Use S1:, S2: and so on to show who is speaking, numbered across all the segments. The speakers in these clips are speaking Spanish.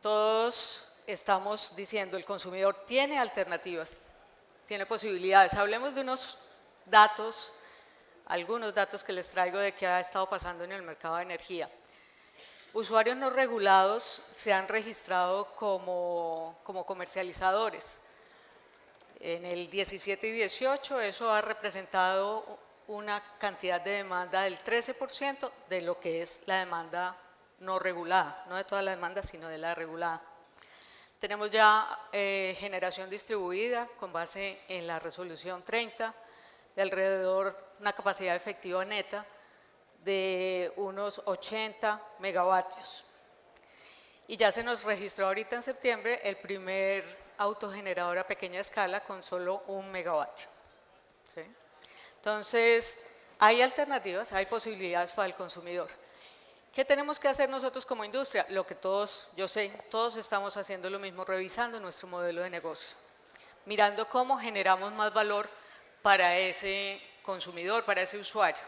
S1: todos estamos diciendo el consumidor tiene alternativas, tiene posibilidades. Hablemos de unos datos, algunos datos que les traigo de qué ha estado pasando en el mercado de energía. Usuarios no regulados se han registrado como comercializadores. En el 17 y 18 eso ha representado una cantidad de demanda del 13% de lo que es la demanda no regulada, no de toda la demanda, sino de la regulada. Tenemos ya generación distribuida con base en la resolución 30, de alrededor una capacidad efectiva neta de unos 80 megavatios. Y ya se nos registró ahorita en septiembre el primer autogenerador a pequeña escala con solo 1 megavatio. ¿Sí? Entonces, hay alternativas, hay posibilidades para el consumidor. ¿Qué tenemos que hacer nosotros como industria? Lo que todos, yo sé, todos estamos haciendo lo mismo, revisando nuestro modelo de negocio, mirando cómo generamos más valor para ese consumidor, para ese usuario.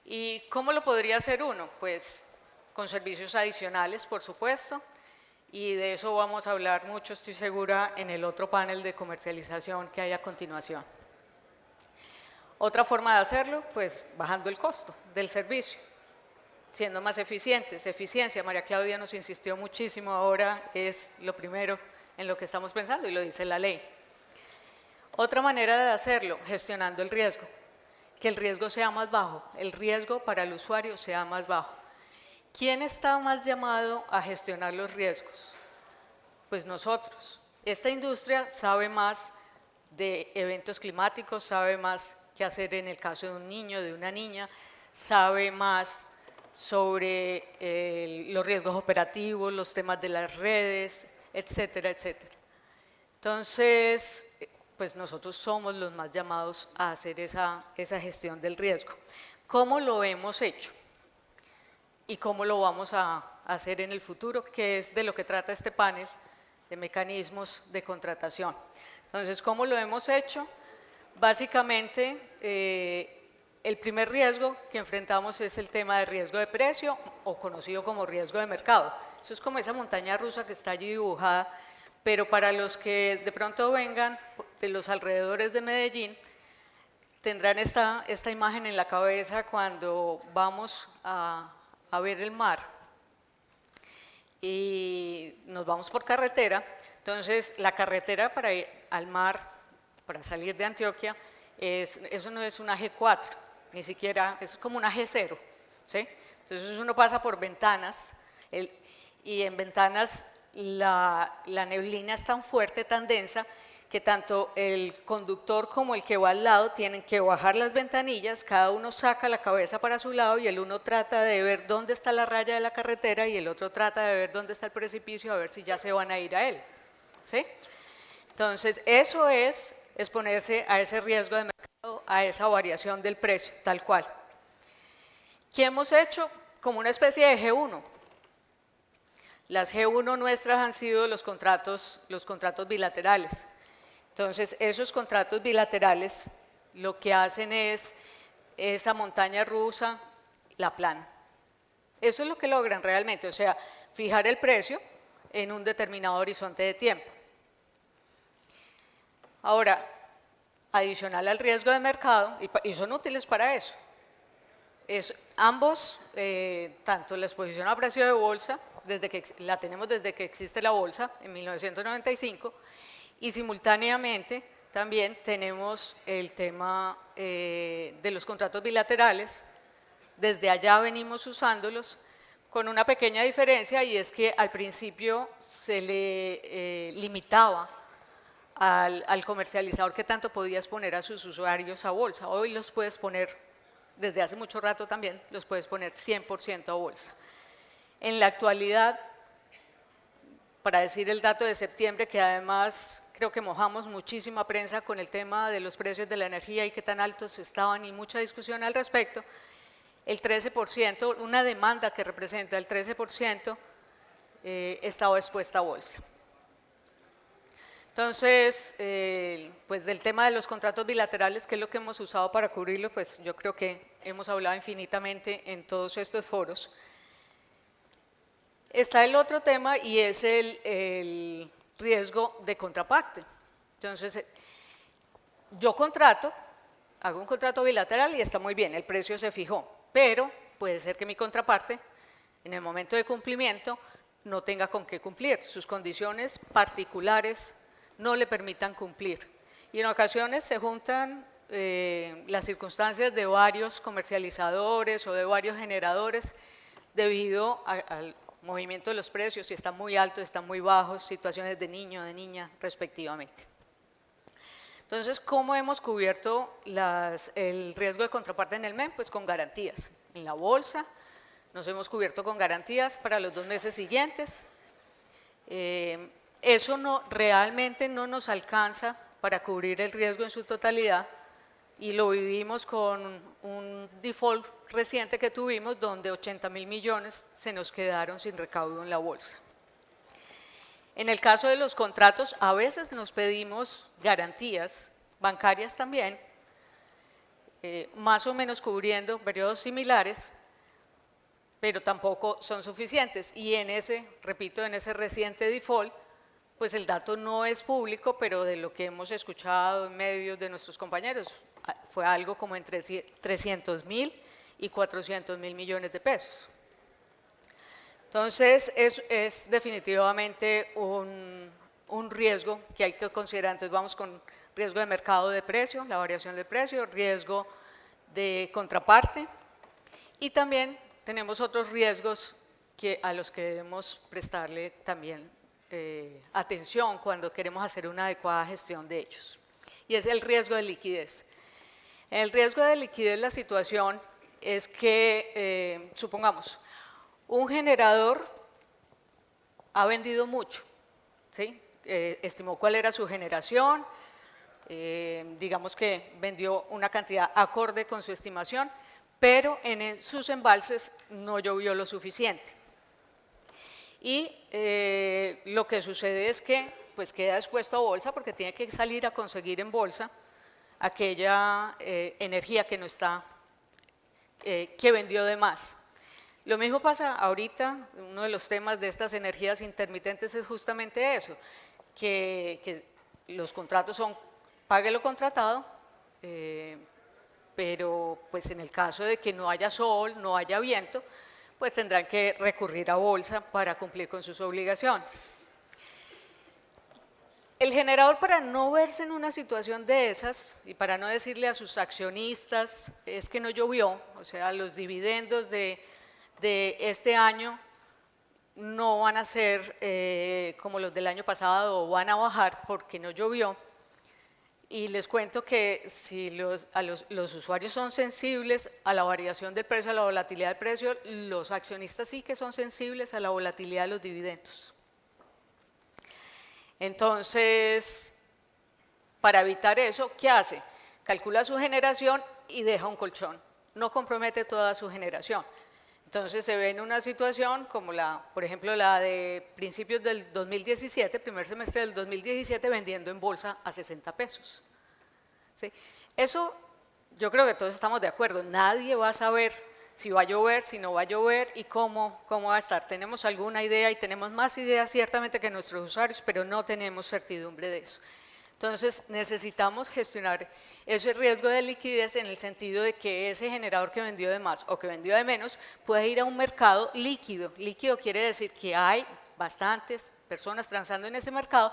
S1: ¿Y cómo lo podría hacer uno? Pues con servicios adicionales, por supuesto, y de eso vamos a hablar mucho, estoy segura, en el otro panel de comercialización que hay a continuación. Otra forma de hacerlo, pues bajando el costo del servicio, siendo más eficientes. Eficiencia, María Claudia nos insistió muchísimo, ahora es lo primero en lo que estamos pensando y lo dice la ley. Otra manera de hacerlo, gestionando el riesgo, que el riesgo sea más bajo, el riesgo para el usuario sea más bajo. ¿Quién está más llamado a gestionar los riesgos? Pues nosotros. Esta industria sabe más de eventos climáticos, sabe más qué hacer en el caso de un niño, de una niña, sabe más sobre los riesgos operativos, los temas de las redes, etcétera, etcétera. Entonces, pues nosotros somos los más llamados a hacer esa gestión del riesgo. ¿Cómo lo hemos hecho? ¿Y cómo lo vamos a hacer en el futuro? Que es de lo que trata este panel de mecanismos de contratación. Entonces, ¿cómo lo hemos hecho? Básicamente, el primer riesgo que enfrentamos es el tema de riesgo de precio o conocido como riesgo de mercado. Eso es como esa montaña rusa que está allí dibujada, pero para los que de pronto vengan de los alrededores de Medellín, tendrán esta imagen en la cabeza cuando vamos a ver el mar y nos vamos por carretera. Entonces, la carretera para ir al mar, para salir de Antioquia, eso no es una G4, ni siquiera, es como una G0, ¿sí? Entonces uno pasa por ventanas y en ventanas la neblina es tan fuerte, tan densa, que tanto el conductor como el que va al lado tienen que bajar las ventanillas, cada uno saca la cabeza para su lado y el uno trata de ver dónde está la raya de la carretera y el otro trata de ver dónde está el precipicio a ver si ya se van a ir a él, ¿sí? Entonces eso es exponerse a ese riesgo de mercado, a esa variación del precio, tal cual. ¿Qué hemos hecho? Como una especie de G1. Las G1 nuestras han sido los contratos bilaterales. Entonces, esos contratos bilaterales lo que hacen es esa montaña rusa, la plana. Eso es lo que logran realmente, o sea, fijar el precio en un determinado horizonte de tiempo. Ahora, adicional al riesgo de mercado, y son útiles para eso, ambos, tanto la exposición a precio de bolsa, la tenemos desde que existe la bolsa, en 1995, y simultáneamente también tenemos el tema de los contratos bilaterales, desde allá venimos usándolos, con una pequeña diferencia, y es que al principio se le limitaba al comercializador que tanto podía exponer a sus usuarios a bolsa. Hoy los puedes poner, desde hace mucho rato también, los puedes poner 100% a bolsa. En la actualidad, para decir el dato de septiembre, que además creo que mojamos muchísima prensa con el tema de los precios de la energía y qué tan altos estaban y mucha discusión al respecto, el 13%, una demanda que representa el 13%, estaba expuesta a bolsa. Entonces, pues del tema de los contratos bilaterales, que es lo que hemos usado para cubrirlo, pues yo creo que hemos hablado infinitamente en todos estos foros. Está el otro tema y es el riesgo de contraparte. Entonces, yo hago un contrato bilateral y está muy bien, el precio se fijó, pero puede ser que mi contraparte, en el momento de cumplimiento, no tenga con qué cumplir, sus condiciones particulares no le permitan cumplir. Y en ocasiones se juntan las circunstancias de varios comercializadores o de varios generadores debido al movimiento de los precios, si están muy altos, están muy bajos, situaciones de niño, de niña, respectivamente. Entonces, ¿cómo hemos cubierto el riesgo de contraparte en el MEM? Pues con garantías. En la bolsa nos hemos cubierto con garantías para los 2 meses siguientes. Eso realmente no nos alcanza para cubrir el riesgo en su totalidad y lo vivimos con un default reciente que tuvimos donde 80.000 millones se nos quedaron sin recaudo en la bolsa. En el caso de los contratos, a veces nos pedimos garantías bancarias también, más o menos cubriendo periodos similares, pero tampoco son suficientes. Y en ese, repito, en ese reciente default, pues el dato no es público, pero de lo que hemos escuchado en medios de nuestros compañeros, fue algo como entre 300.000 y 400.000 millones de pesos. Entonces, es definitivamente un riesgo que hay que considerar. Entonces, vamos con riesgo de mercado de precio, la variación de precio, riesgo de contraparte y también tenemos otros riesgos a los que debemos prestarle también atención cuando queremos hacer una adecuada gestión de ellos. Y es el riesgo de liquidez. En el riesgo de liquidez la situación es que, supongamos, un generador ha vendido mucho, ¿sí? Estimó cuál era su generación, digamos que vendió una cantidad acorde con su estimación, pero en sus embalses no llovió lo suficiente. Y lo que sucede es que pues queda expuesto a bolsa porque tiene que salir a conseguir en bolsa aquella energía que no está, que vendió de más. Lo mismo pasa ahorita, uno de los temas de estas energías intermitentes es justamente eso, que los contratos son pague lo contratado, pero pues en el caso de que no haya sol, no haya viento, pues tendrán que recurrir a bolsa para cumplir con sus obligaciones. El generador, para no verse en una situación de esas y para no decirle a sus accionistas es que no llovió, o sea, los dividendos de este año no van a ser como los del año pasado o van a bajar porque no llovió. Y les cuento que si los usuarios son sensibles a la variación del precio, a la volatilidad del precio, los accionistas sí que son sensibles a la volatilidad de los dividendos. Entonces, para evitar eso, ¿qué hace? Calcula su generación y deja un colchón, no compromete toda su generación. Entonces se ve en una situación como por ejemplo, la de principios del 2017, primer semestre del 2017, vendiendo en bolsa a 60 pesos. ¿Sí? Eso yo creo que todos estamos de acuerdo, nadie va a saber si va a llover, si no va a llover y cómo va a estar. Tenemos alguna idea y tenemos más ideas ciertamente que nuestros usuarios, pero no tenemos certidumbre de eso. Entonces necesitamos gestionar ese riesgo de liquidez en el sentido de que ese generador que vendió de más o que vendió de menos puede ir a un mercado líquido. Líquido quiere decir que hay bastantes personas transando en ese mercado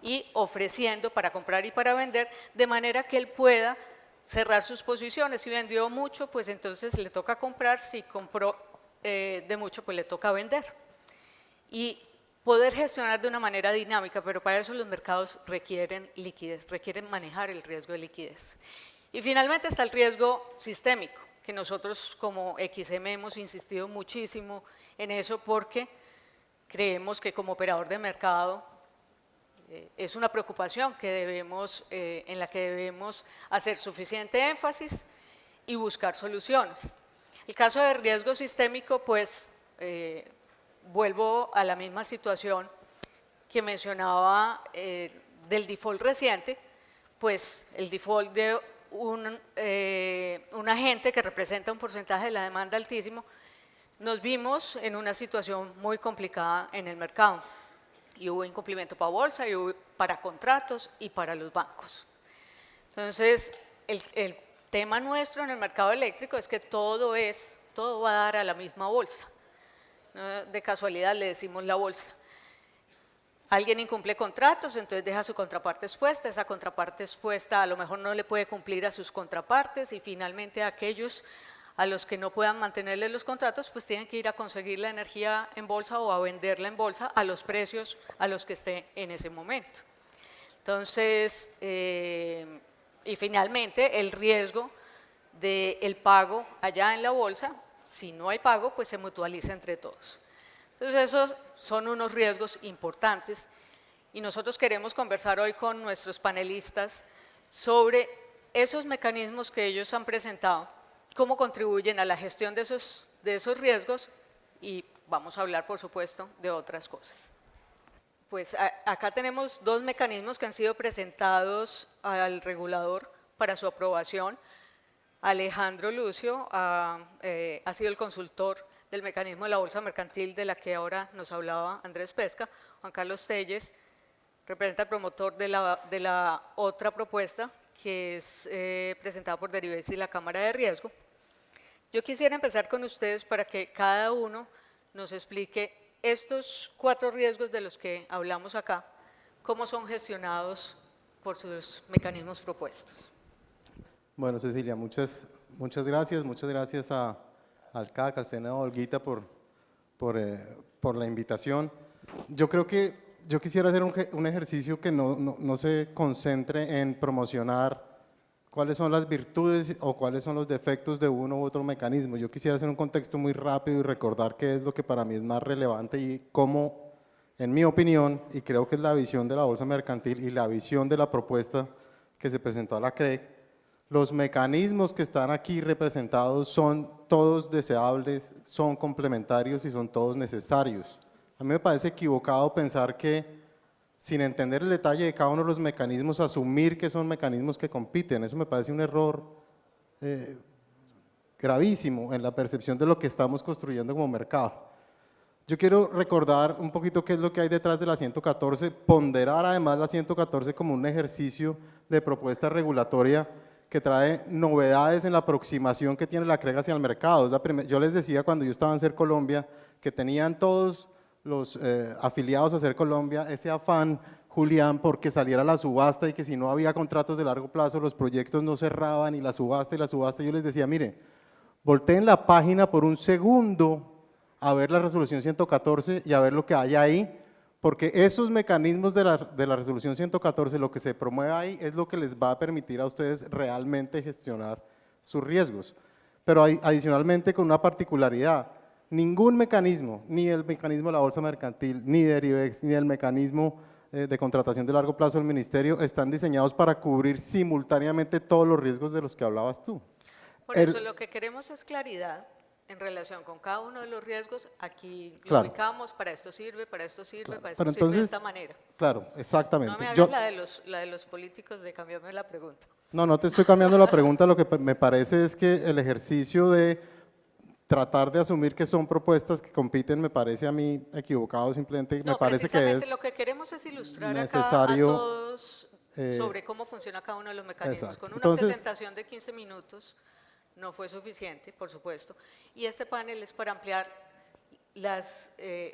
S1: y ofreciendo para comprar y para vender, de manera que él pueda cerrar sus posiciones. Si vendió mucho, pues entonces le toca comprar, si compró de mucho, pues le toca vender. Y poder gestionar de una manera dinámica, pero para eso los mercados requieren liquidez, requieren manejar el riesgo de liquidez. Y finalmente está el riesgo sistémico, que nosotros como XM hemos insistido muchísimo en eso porque creemos que como operador de mercado es una preocupación en la que debemos hacer suficiente énfasis y buscar soluciones. El caso de riesgo sistémico, pues vuelvo a la misma situación que mencionaba del default reciente, pues el default de un agente que representa un porcentaje de la demanda altísimo nos vimos en una situación muy complicada en el mercado y hubo incumplimiento para bolsa, y hubo para contratos y para los bancos. Entonces, el tema nuestro en el mercado eléctrico es que todo va a dar a la misma bolsa. ¿No? De casualidad le decimos la bolsa. Alguien incumple contratos, entonces deja su contraparte expuesta, esa contraparte expuesta a lo mejor no le puede cumplir a sus contrapartes y finalmente aquellos a los que no puedan mantenerle los contratos pues tienen que ir a conseguir la energía en bolsa o a venderla en bolsa a los precios a los que esté en ese momento. Entonces, y finalmente el riesgo del pago allá en la bolsa, si no hay pago pues se mutualiza entre todos. Entonces esos son unos riesgos importantes y nosotros queremos conversar hoy con nuestros panelistas sobre esos mecanismos que ellos han presentado, cómo contribuyen a la gestión de esos riesgos y vamos a hablar por supuesto de otras cosas. Pues acá tenemos dos mecanismos que han sido presentados al regulador para su aprobación. Alejandro Lucio ha sido el consultor del mecanismo de la bolsa mercantil de la que ahora nos hablaba Andrés Pesca. Juan Carlos Telles representa el promotor de la otra propuesta que es presentada por Deribes y la Cámara de Riesgo. Yo quisiera empezar con ustedes para que cada uno nos explique estos 4 riesgos de los que hablamos acá, cómo son gestionados por sus mecanismos propuestos.
S2: Bueno, Cecilia, muchas gracias al CAC, al Senado, a Olguita por la invitación. Yo creo que yo quisiera hacer un ejercicio que no se concentre en promocionar cuáles son las virtudes o cuáles son los defectos de uno u otro mecanismo. Yo quisiera hacer un contexto muy rápido y recordar qué es lo que para mí es más relevante y cómo, en mi opinión, y creo que es la visión de la bolsa mercantil y la visión de la propuesta que se presentó a la CREG, los mecanismos que están aquí representados son todos deseables, son complementarios y son todos necesarios. A mí me parece equivocado pensar que, sin entender el detalle de cada uno de los mecanismos, asumir que son mecanismos que compiten. Eso me parece un error gravísimo en la percepción de lo que estamos construyendo como mercado. Yo quiero recordar un poquito qué es lo que hay detrás de la 114, ponderar además la 114 como un ejercicio de propuesta regulatoria que trae novedades en la aproximación que tiene la CREG hacia el mercado. Yo les decía cuando yo estaba en Ser Colombia que tenían todos los afiliados a Ser Colombia ese afán, Julián, porque saliera la subasta y que si no había contratos de largo plazo los proyectos no cerraban y la subasta, yo les decía, mire, volteen la página por un segundo a ver la resolución 114 y a ver lo que hay ahí, porque esos mecanismos de la resolución 114, lo que se promueve ahí es lo que les va a permitir a ustedes realmente gestionar sus riesgos. Pero adicionalmente con una particularidad, ningún mecanismo, ni el mecanismo de la bolsa mercantil, ni Derivex, ni el mecanismo de contratación de largo plazo del ministerio están diseñados para cubrir simultáneamente todos los riesgos de los que hablabas tú.
S1: Por eso lo que queremos es claridad en relación con cada uno de los riesgos. Aquí lo
S2: claro,
S1: ubicamos, para esto sirve, para esto sirve,
S2: claro,
S1: para esto
S2: pero
S1: sirve
S2: entonces,
S1: de esta manera.
S2: Claro, exactamente.
S1: No me hagas la de los políticos de cambiarme la pregunta.
S2: No te estoy cambiando la pregunta, lo que me parece es que el ejercicio de tratar de asumir que son propuestas que compiten me parece a mí equivocado, simplemente me parece que es
S1: lo que queremos es ilustrar
S2: necesario,
S1: acá a todos sobre cómo funciona cada uno de los mecanismos.
S2: Exacto.
S1: Con una presentación de 15 minutos no fue suficiente, por supuesto, y este panel es para ampliar las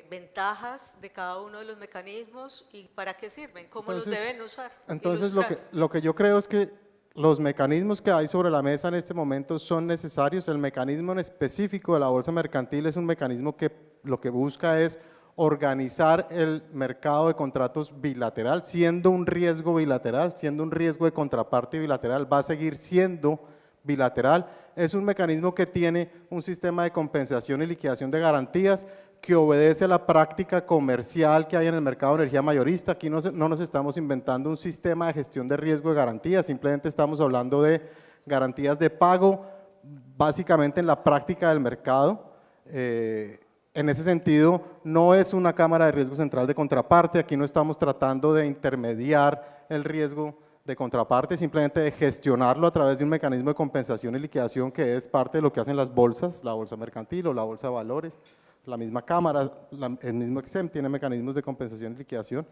S1: ventajas de cada uno de los mecanismos y para qué sirven, cómo los deben usar.
S2: Entonces lo que yo creo es que los mecanismos que hay sobre la mesa en este momento son necesarios. El mecanismo en específico de la bolsa mercantil es un mecanismo que lo que busca es organizar el mercado de contratos bilateral, siendo un riesgo bilateral, siendo un riesgo de contraparte bilateral, va a seguir siendo bilateral. Es un mecanismo que tiene un sistema de compensación y liquidación de garantías que obedece a la práctica comercial que hay en el mercado de energía mayorista. Aquí no nos estamos inventando un sistema de gestión de riesgo de garantías, simplemente estamos hablando de garantías de pago, básicamente en la práctica del mercado. En ese sentido, no es una cámara de riesgo central de contraparte, aquí no estamos tratando de intermediar el riesgo de contraparte, simplemente de gestionarlo a través de un mecanismo de compensación y liquidación que es parte de lo que hacen las bolsas, la bolsa mercantil o la bolsa de valores, la misma Cámara, el mismo EXEM tiene mecanismos de compensación y liquidación,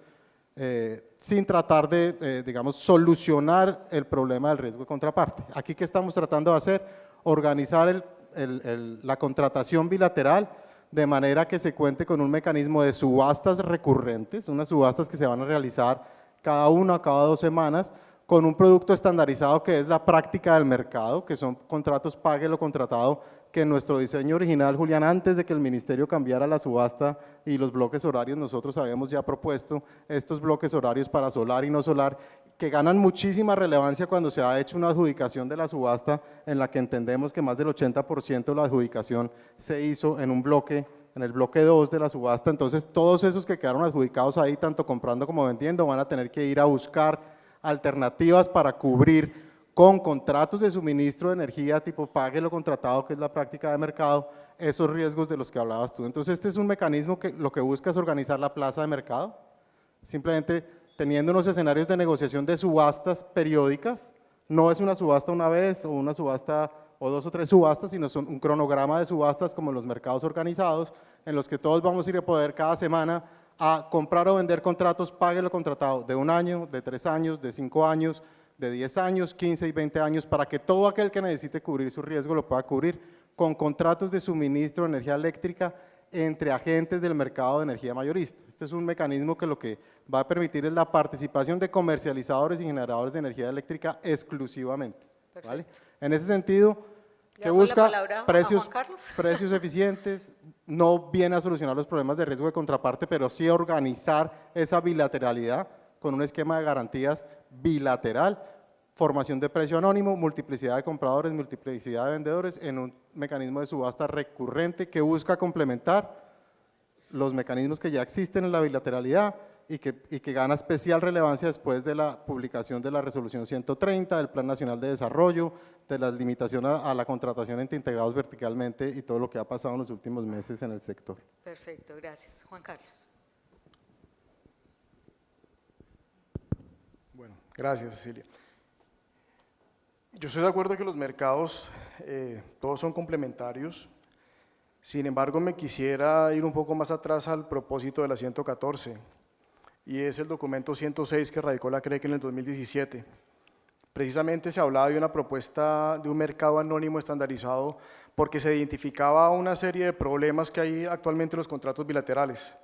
S2: sin tratar de, digamos, solucionar el problema del riesgo de contraparte. Aquí, ¿qué estamos tratando de hacer? Organizar la contratación bilateral de manera que se cuente con un mecanismo de subastas recurrentes, unas subastas que se van a realizar cada 1 o cada 2 semanas, con un producto estandarizado que es la práctica del mercado, que son contratos pague lo contratado, que en nuestro diseño original, Julián, antes de que el ministerio cambiara la subasta y los bloques horarios, nosotros habíamos ya propuesto estos bloques horarios para solar y no solar, que ganan muchísima relevancia cuando se ha hecho una adjudicación de la subasta, en la que entendemos que más del 80% de la adjudicación se hizo en un bloque, en el bloque 2 de la subasta. Entonces todos esos que quedaron adjudicados ahí, tanto comprando como vendiendo, van a tener que ir a buscar alternativas para cubrir con contratos de suministro de energía tipo pague lo contratado, que es la práctica de mercado, esos riesgos de los que hablabas tú. Entonces este es un mecanismo que lo que busca es organizar la plaza de mercado, simplemente teniendo unos escenarios de negociación de subastas periódicas, no es una subasta una vez o una subasta o 2 o 3 subastas, sino son un cronograma de subastas como en los mercados organizados, en los que todos vamos a ir a poder cada semana a comprar o vender contratos, pague lo contratado, de 1 año, de 3 años, de 5 años, de 10 años, 15 y 20 años, para que todo aquel que necesite cubrir su riesgo lo pueda cubrir con contratos de suministro de energía eléctrica entre agentes del mercado de energía mayorista. Este es un mecanismo que lo que va a permitir es la participación de comercializadores y generadores de energía eléctrica exclusivamente. ¿Vale? En ese sentido, que busca precios eficientes, no viene a solucionar los problemas de riesgo de contraparte, pero sí a organizar esa bilateralidad con un esquema de garantías bilateral, formación de precio anónimo, multiplicidad de compradores, multiplicidad de vendedores en un mecanismo de subasta recurrente que busca complementar los mecanismos que ya existen en la bilateralidad y que gana especial relevancia después de la publicación de la resolución 130, del Plan Nacional de Desarrollo, de las limitaciones a la contratación entre integrados verticalmente y todo lo que ha pasado en los últimos meses en el sector.
S1: Perfecto, gracias. Juan Carlos.
S3: Bueno, gracias, Cecilia. Yo estoy de acuerdo que los mercados todos son complementarios. Sin embargo, me quisiera ir un poco más atrás al propósito de la 114, y es el documento 106 que radicó la CREC en el 2017. Precisamente se hablaba de una propuesta de un mercado anónimo estandarizado porque se identificaba una serie de problemas que hay actualmente en los contratos bilaterales,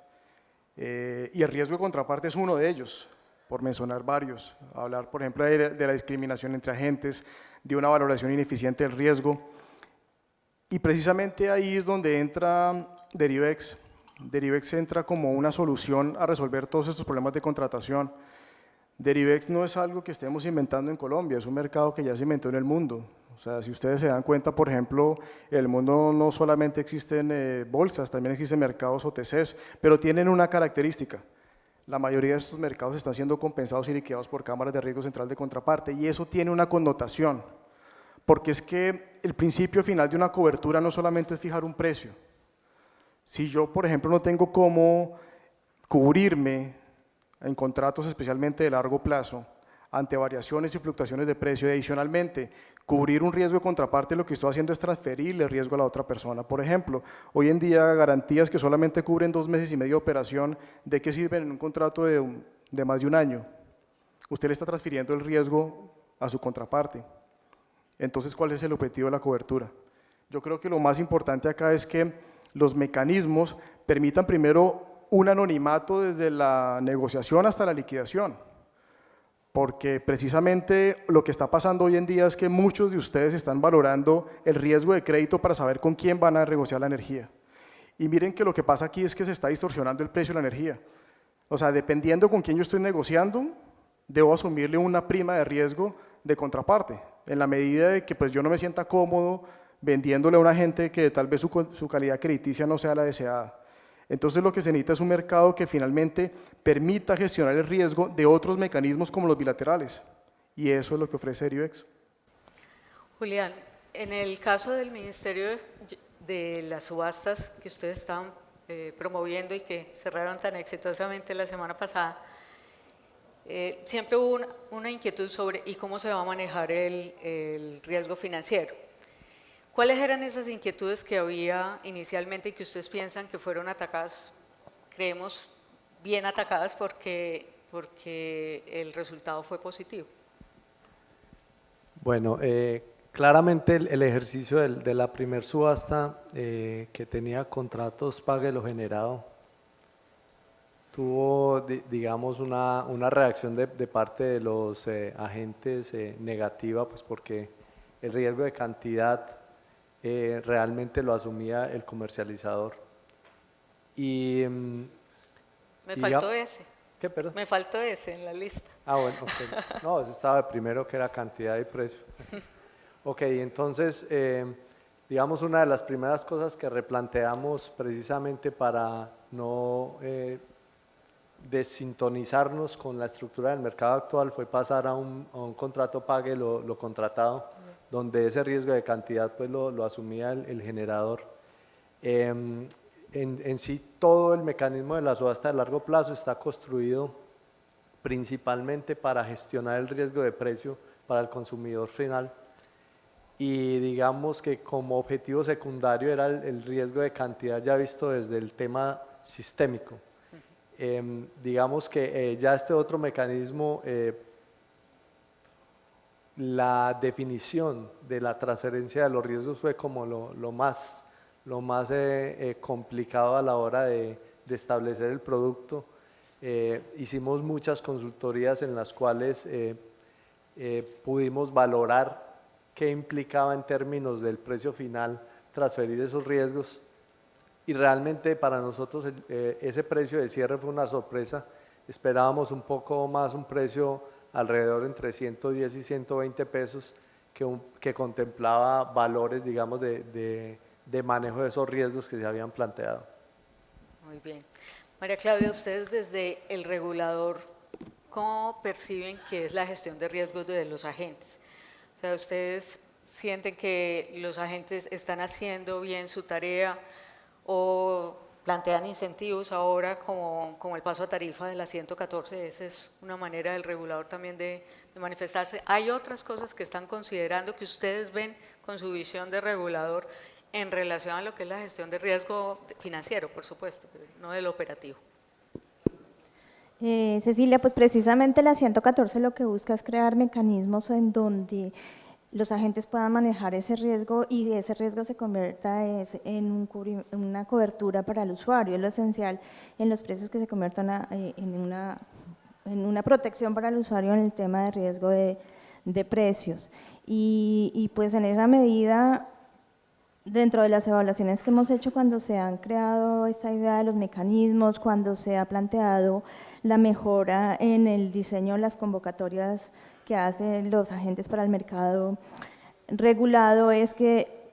S3: y el riesgo de contraparte es uno de ellos, por mencionar varios. Hablar, por ejemplo, de la discriminación entre agentes, de una valoración ineficiente del riesgo. Y precisamente ahí es donde entra Derivex. Derivex entra como una solución a resolver todos estos problemas de contratación. Derivex no es algo que estemos inventando en Colombia, es un mercado que ya se inventó en el mundo. O sea, si ustedes se dan cuenta, por ejemplo, en el mundo no solamente existen bolsas, también existen mercados OTCs, pero tienen una característica. La mayoría de estos mercados están siendo compensados y liquidados por cámaras de riesgo central de contraparte, y eso tiene una connotación, porque es que el principio final de una cobertura no solamente es fijar un precio. Si yo, por ejemplo, no tengo cómo cubrirme en contratos especialmente de largo plazo ante variaciones y fluctuaciones de precio, y adicionalmente cubrir un riesgo de contraparte, lo que estoy haciendo es transferirle el riesgo a la otra persona. Por ejemplo, hoy en día garantías que solamente cubren 2 meses y medio de operación, ¿de qué sirven en un contrato de más de 1 año? Usted le está transfiriendo el riesgo a su contraparte. Entonces, ¿cuál es el objetivo de la cobertura? Yo creo que lo más importante acá es que los mecanismos permitan primero un anonimato desde la negociación hasta la liquidación, porque precisamente lo que está pasando hoy en día es que muchos de ustedes están valorando el riesgo de crédito para saber con quién van a negociar la energía. Y miren que lo que pasa aquí es que se está distorsionando el precio de la energía. O sea, dependiendo con quién yo estoy negociando, debo asumirle una prima de riesgo de contraparte, en la medida de que pues, yo no me sienta cómodo vendiéndole a una gente que tal vez su calidad crediticia no sea la deseada. Entonces lo que se necesita es un mercado que finalmente permita gestionar el riesgo de otros mecanismos como los bilaterales, y eso es lo que ofrece Derivex.
S1: Julián, en el caso del Ministerio de las subastas que ustedes estaban promoviendo y que cerraron tan exitosamente la semana pasada, Siempre hubo una inquietud sobre ¿y cómo se va a manejar el riesgo financiero? ¿Cuáles eran esas inquietudes que había inicialmente y que ustedes piensan que fueron atacadas? Creemos bien atacadas porque el resultado fue positivo.
S4: Bueno, claramente el ejercicio de la primer subasta que tenía contratos pague lo generado tuvo, digamos, una reacción de parte de los agentes negativa, pues porque el riesgo de cantidad realmente lo asumía el comercializador. Y,
S1: Me faltó ese.
S4: ¿Qué, perdón?
S1: Me faltó ese en la lista.
S4: Ah, bueno, okay. No, ese estaba el primero, que era cantidad y precio. Ok, entonces, digamos, una de las primeras cosas que replanteamos precisamente para no desintonizarnos con la estructura del mercado actual fue pasar a un contrato pague lo contratado, donde ese riesgo de cantidad pues lo asumía el generador. En sí, todo el mecanismo de la subasta de largo plazo está construido principalmente para gestionar el riesgo de precio para el consumidor final, y digamos que como objetivo secundario era el riesgo de cantidad ya visto desde el tema sistémico. Digamos que ya este otro mecanismo, la definición de la transferencia de los riesgos fue como lo más complicado a la hora de establecer el producto. Hicimos muchas consultorías en las cuales pudimos valorar qué implicaba en términos del precio final transferir esos riesgos, y realmente para nosotros ese precio de cierre fue una sorpresa. Esperábamos un poco más, un precio alrededor entre 110 y 120 pesos que contemplaba valores, digamos, de manejo de esos riesgos que se habían planteado.
S1: Muy bien. María Claudia, ustedes desde el regulador, ¿cómo perciben que es la gestión de riesgos de los agentes? O sea, ¿ustedes sienten que los agentes están haciendo bien su tarea o plantean incentivos ahora como el paso a tarifa de la 114? Esa es una manera del regulador también de manifestarse. ¿Hay otras cosas que están considerando que ustedes ven con su visión de regulador en relación a lo que es la gestión de riesgo financiero, por supuesto, no del operativo?
S5: Cecilia, pues precisamente la 114 lo que busca es crear mecanismos en donde los agentes puedan manejar ese riesgo y ese riesgo se convierta en una cobertura para el usuario. Es lo esencial en los precios, que se conviertan en una protección para el usuario en el tema de riesgo de precios. Y pues en esa medida, dentro de las evaluaciones que hemos hecho cuando se han creado esta idea de los mecanismos, cuando se ha planteado la mejora en el diseño de las convocatorias que hacen los agentes para el mercado regulado, es que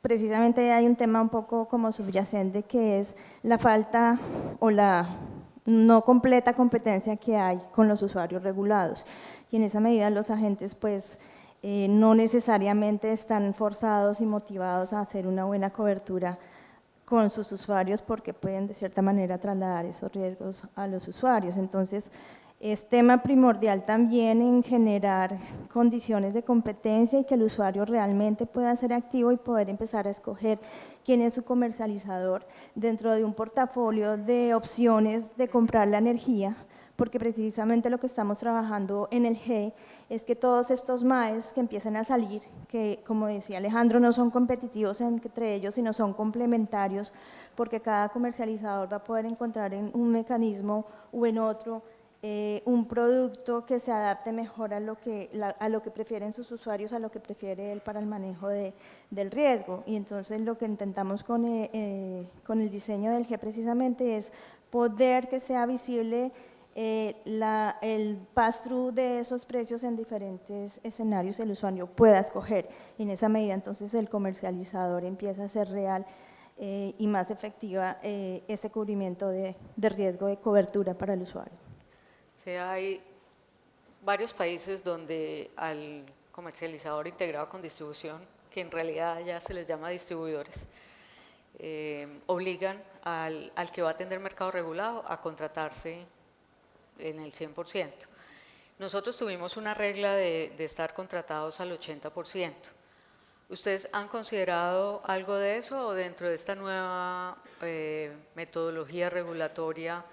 S5: precisamente hay un tema un poco como subyacente, que es la falta o la no completa competencia que hay con los usuarios regulados, y en esa medida los agentes pues no necesariamente están forzados y motivados a hacer una buena cobertura con sus usuarios, porque pueden de cierta manera trasladar esos riesgos a los usuarios. Entonces, es tema primordial también en generar condiciones de competencia y que el usuario realmente pueda ser activo y poder empezar a escoger quién es su comercializador dentro de un portafolio de opciones de comprar la energía, porque precisamente lo que estamos trabajando en el G es que todos estos MAES que empiezan a salir, que como decía Alejandro, no son competitivos entre ellos, sino son complementarios, porque cada comercializador va a poder encontrar en un mecanismo o en otro un producto que se adapte mejor a lo que prefieren sus usuarios, a lo que prefiere él para el manejo del riesgo. Y entonces lo que intentamos con el diseño del G precisamente es poder que sea visible el pass-through de esos precios en diferentes escenarios, el usuario pueda escoger. En esa medida entonces el comercializador empieza a ser real y más efectiva ese cubrimiento de riesgo de cobertura para el usuario.
S1: Sí, hay varios países donde al comercializador integrado con distribución, que en realidad ya se les llama distribuidores, obligan al que va a atender mercado regulado a contratarse en el 100%. nosotros tuvimos una regla de estar contratados al 80%. ¿Ustedes han considerado algo de eso o dentro de esta nueva metodología regulatoria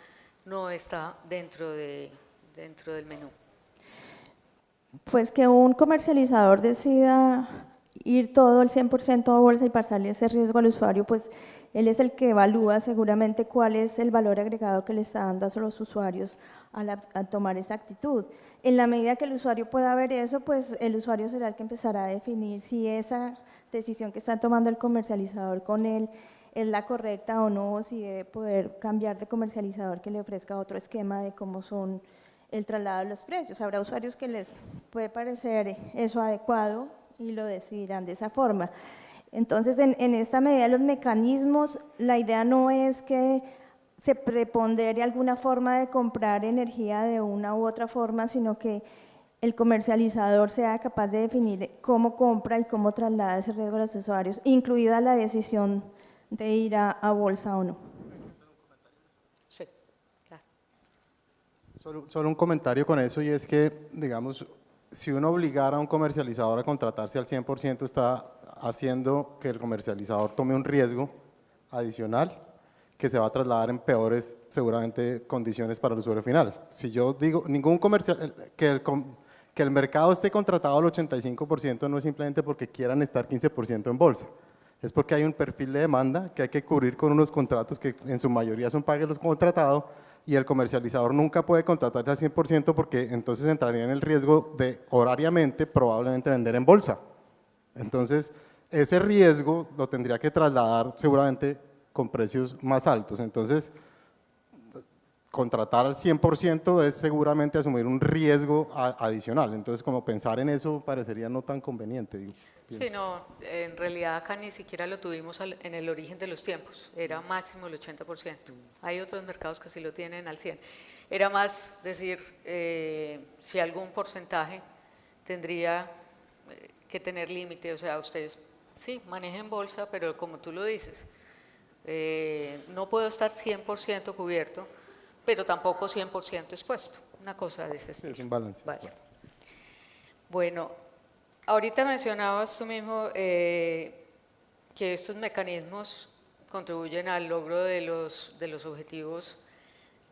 S1: no está dentro del menú?
S5: Pues que un comercializador decida ir todo el 100% a bolsa y pasarle ese riesgo al usuario, pues él es el que evalúa seguramente cuál es el valor agregado que le está dando a los usuarios a tomar esa actitud. En la medida que el usuario pueda ver eso, pues el usuario será el que empezará a definir si esa decisión que está tomando el comercializador con él es la correcta o no, o si debe poder cambiar de comercializador que le ofrezca otro esquema de cómo son el traslado de los precios. Habrá usuarios que les puede parecer eso adecuado y lo decidirán de esa forma. Entonces, en esta medida, los mecanismos, la idea no es que se prepondere alguna forma de comprar energía de una u otra forma, sino que el comercializador sea capaz de definir cómo compra y cómo traslada ese riesgo a los usuarios, incluida la decisión de ir a bolsa o no.
S1: Sí, claro.
S2: Solo un comentario con eso, y es que, digamos, si uno obligara a un comercializador a contratarse al 100%, está haciendo que el comercializador tome un riesgo adicional que se va a trasladar en peores, seguramente, condiciones para el usuario final. Si yo digo, que el mercado esté contratado al 85% no es simplemente porque quieran estar 15% en bolsa, es porque hay un perfil de demanda que hay que cubrir con unos contratos que en su mayoría son pagos los contratados, y el comercializador nunca puede contratarse al 100% porque entonces entraría en el riesgo de horariamente probablemente vender en bolsa. Entonces, ese riesgo lo tendría que trasladar seguramente con precios más altos. Entonces, contratar al 100% es seguramente asumir un riesgo adicional. Entonces, como pensar en eso parecería no tan conveniente. Digo.
S1: Sí, no, en realidad acá ni siquiera lo tuvimos en el origen de los tiempos, era máximo el 80%. Hay otros mercados que sí lo tienen al 100%. Era más decir, si algún porcentaje tendría que tener límite, o sea, ustedes sí, manejen bolsa, pero como tú lo dices, no puedo estar 100% cubierto, pero tampoco 100% expuesto, una cosa de ese estilo.
S2: Es un balance.
S1: Vale. Bueno, ahorita mencionabas tú mismo que estos mecanismos contribuyen al logro de los objetivos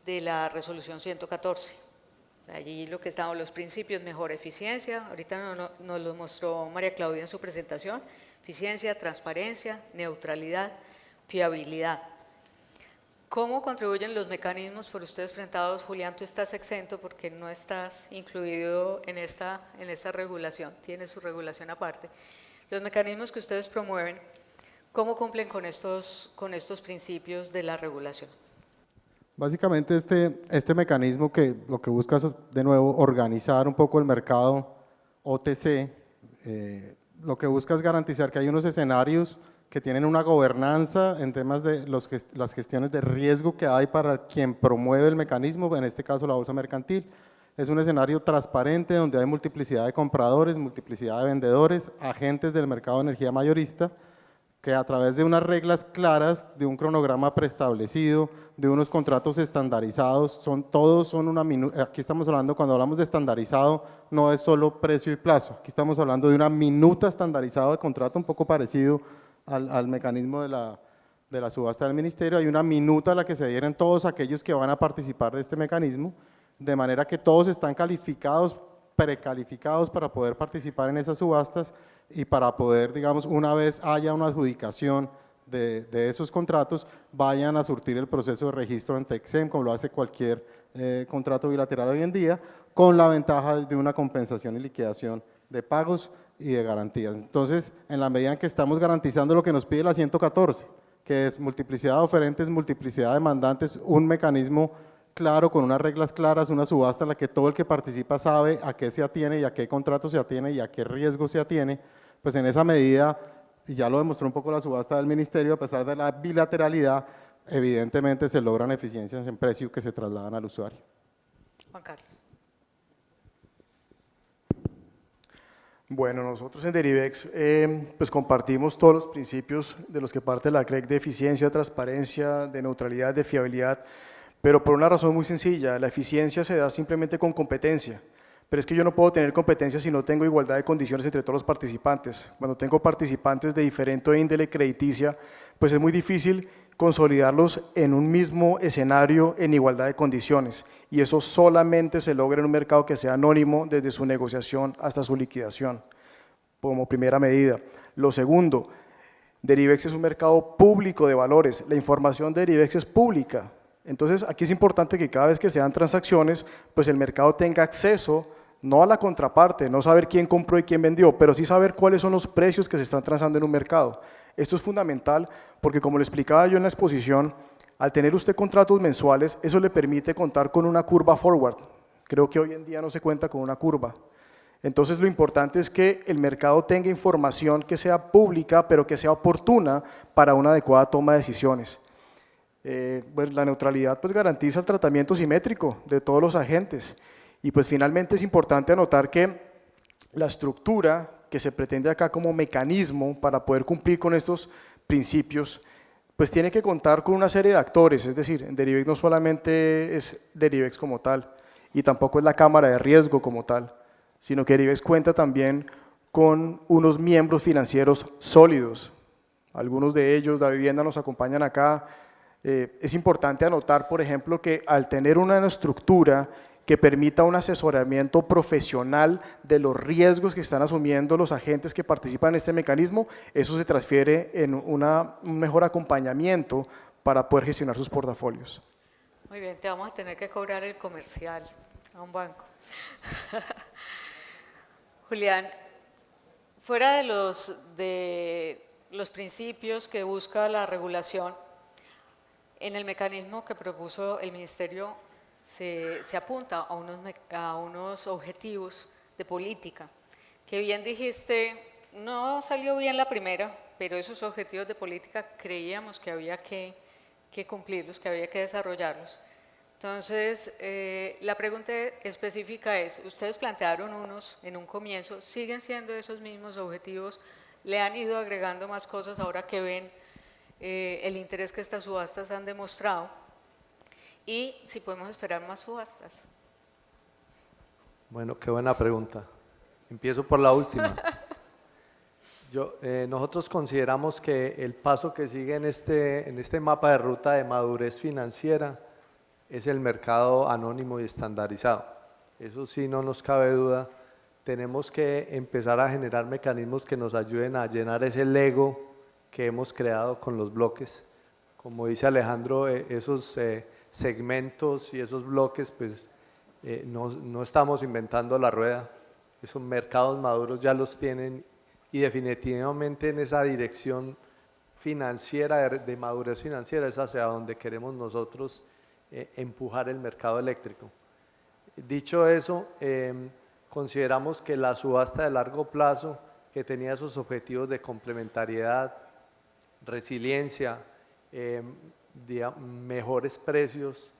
S1: de la resolución 114. Allí lo que estaban los principios, mejor eficiencia, ahorita nos lo mostró María Claudia en su presentación, eficiencia, transparencia, neutralidad, fiabilidad. ¿Cómo contribuyen los mecanismos por ustedes presentados? Julián, tú estás exento porque no estás incluido en esta regulación, tiene su regulación aparte. Los mecanismos que ustedes promueven, ¿cómo cumplen con estos principios de la regulación?
S2: Básicamente este mecanismo que lo que busca es, de nuevo, organizar un poco el mercado OTC, lo que busca es garantizar que hay unos escenarios que tienen una gobernanza en temas de las gestiones de riesgo que hay para quien promueve el mecanismo, en este caso la bolsa mercantil. Es un escenario transparente donde hay multiplicidad de compradores, multiplicidad de vendedores, agentes del mercado de energía mayorista, que a través de unas reglas claras, de un cronograma preestablecido, de unos contratos estandarizados, todos son una minuta. Aquí estamos hablando, cuando hablamos de estandarizado, no es solo precio y plazo, aquí estamos hablando de una minuta estandarizada de contrato, un poco parecido al mecanismo de la subasta del ministerio. Hay una minuta a la que se adhieren todos aquellos que van a participar de este mecanismo, de manera que todos están calificados, precalificados para poder participar en esas subastas y para poder, digamos, una vez haya una adjudicación de esos contratos, vayan a surtir el proceso de registro en TECSEM, como lo hace cualquier contrato bilateral hoy en día, con la ventaja de una compensación y liquidación de pagos y de garantías. Entonces, en la medida en que estamos garantizando lo que nos pide la 114, que es multiplicidad de oferentes, multiplicidad de demandantes, un mecanismo claro, con unas reglas claras, una subasta en la que todo el que participa sabe a qué se atiene y a qué contrato se atiene y a qué riesgo se atiene, pues en esa medida, y ya lo demostró un poco la subasta del ministerio, a pesar de la bilateralidad, evidentemente se logran eficiencias en precio que se trasladan al usuario.
S1: Juan Carlos.
S3: Bueno, nosotros en Derivex pues compartimos todos los principios de los que parte la CREC de eficiencia, transparencia, de neutralidad, de fiabilidad, pero por una razón muy sencilla, la eficiencia se da simplemente con competencia, Pero es que yo no puedo tener competencia si no tengo igualdad de condiciones entre todos los participantes. Cuando tengo participantes de diferente índole crediticia, pues es muy difícil consolidarlos en un mismo escenario en igualdad de condiciones. Y eso solamente se logra en un mercado que sea anónimo desde su negociación hasta su liquidación, como primera medida. Lo segundo, Derivex es un mercado público de valores. La información de Derivex es pública. Entonces, aquí es importante que cada vez que sean transacciones, pues el mercado tenga acceso, no a la contraparte, no saber quién compró y quién vendió, pero sí saber cuáles son los precios que se están transando en un mercado. Esto es fundamental porque, como lo explicaba yo en la exposición, al tener usted contratos mensuales, eso le permite contar con una curva forward. Creo que hoy en día no se cuenta con una curva. Entonces, lo importante es que el mercado tenga información que sea pública, pero que sea oportuna para una adecuada toma de decisiones. Pues la neutralidad pues garantiza el tratamiento simétrico de todos los agentes. Y pues finalmente es importante anotar que la estructura que se pretende acá como mecanismo para poder cumplir con estos principios, pues tiene que contar con una serie de actores, es decir, en Derivex no solamente es Derivex como tal, y tampoco es la cámara de riesgo como tal, sino que Derivex cuenta también con unos miembros financieros sólidos. Algunos de ellos, la vivienda, nos acompañan acá. Es importante anotar, por ejemplo, que al tener una estructura que permita un asesoramiento profesional de los riesgos que están asumiendo los agentes que participan en este mecanismo, eso se transfiere en un mejor acompañamiento para poder gestionar sus portafolios.
S1: Muy bien, te vamos a tener que cobrar el comercial a un banco. Julián, fuera de los principios que busca la regulación, en el mecanismo que propuso el Ministerio se apunta a unos objetivos de política, que bien dijiste, no salió bien la primera, pero esos objetivos de política creíamos que había que cumplirlos, que había que desarrollarlos. Entonces, la pregunta específica es, ustedes plantearon unos en un comienzo, ¿siguen siendo esos mismos objetivos? ¿Le han ido agregando más cosas ahora que ven el interés que estas subastas han demostrado? Y si podemos esperar más subastas.
S4: Bueno, qué buena pregunta. Empiezo por la última. Nosotros consideramos que el paso que sigue en este mapa de ruta de madurez financiera es el mercado anónimo y estandarizado. Eso sí, no nos cabe duda. Tenemos que empezar a generar mecanismos que nos ayuden a llenar ese Lego que hemos creado con los bloques. Como dice Alejandro, esos segmentos y esos bloques, pues no estamos inventando la rueda. Esos mercados maduros ya los tienen y definitivamente en esa dirección financiera, de madurez financiera, es hacia donde queremos nosotros empujar el mercado eléctrico. Dicho eso, consideramos que la subasta de largo plazo, que tenía esos objetivos de complementariedad, resiliencia, mejores precios,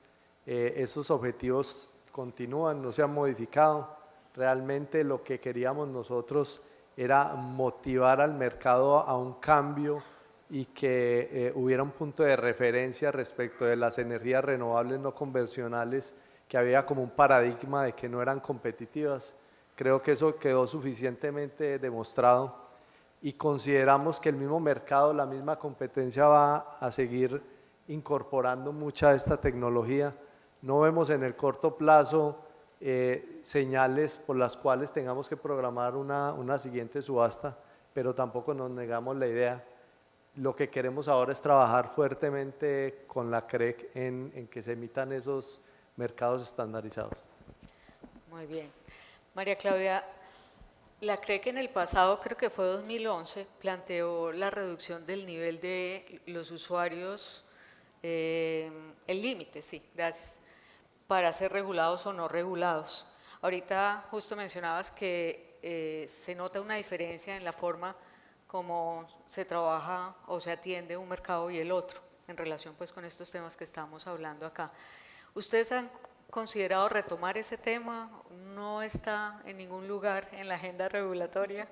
S4: esos objetivos continúan, no se han modificado. Realmente lo que queríamos nosotros era motivar al mercado a un cambio y que hubiera un punto de referencia respecto de las energías renovables no convencionales, que había como un paradigma de que no eran competitivas. Creo que eso quedó suficientemente demostrado y consideramos que el mismo mercado, la misma competencia va a seguir incorporando mucha de esta tecnología. No vemos en el corto plazo señales por las cuales tengamos que programar una siguiente subasta, pero tampoco nos negamos la idea. Lo que queremos ahora es trabajar fuertemente con la CREC en que se emitan esos mercados estandarizados.
S1: Muy bien. María Claudia, la CREC en el pasado, creo que fue 2011, planteó la reducción del nivel de los usuarios, el límite, sí, gracias, para ser regulados o no regulados. Ahorita justo mencionabas que se nota una diferencia en la forma como se trabaja o se atiende un mercado y el otro, en relación pues con estos temas que estamos hablando acá. ¿Ustedes han considerado retomar ese tema? ¿No está en ningún lugar en la agenda regulatoria?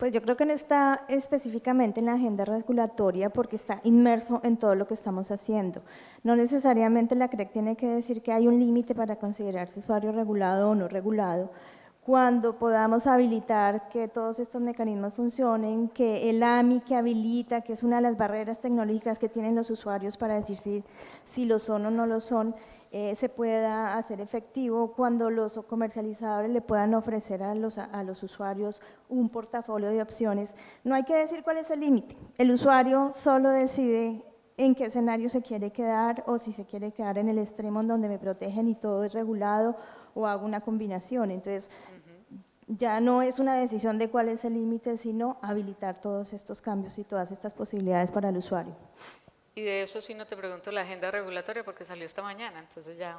S5: Pues yo creo que no está específicamente en la agenda regulatoria porque está inmerso en todo lo que estamos haciendo. No necesariamente la CREC tiene que decir que hay un límite para considerarse usuario regulado o no regulado. Cuando podamos habilitar que todos estos mecanismos funcionen, que el AMI que habilita, que es una de las barreras tecnológicas que tienen los usuarios para decir si lo son o no lo son, se pueda hacer efectivo, cuando los comercializadores le puedan ofrecer a los usuarios un portafolio de opciones. No hay que decir cuál es el límite, el usuario solo decide en qué escenario se quiere quedar o si se quiere quedar en el extremo en donde me protegen y todo es regulado o hago una combinación. Entonces, ya no es una decisión de cuál es el límite, sino habilitar todos estos cambios y todas estas posibilidades para el usuario.
S1: Y de eso sí no te pregunto la agenda regulatoria porque salió esta mañana, entonces ya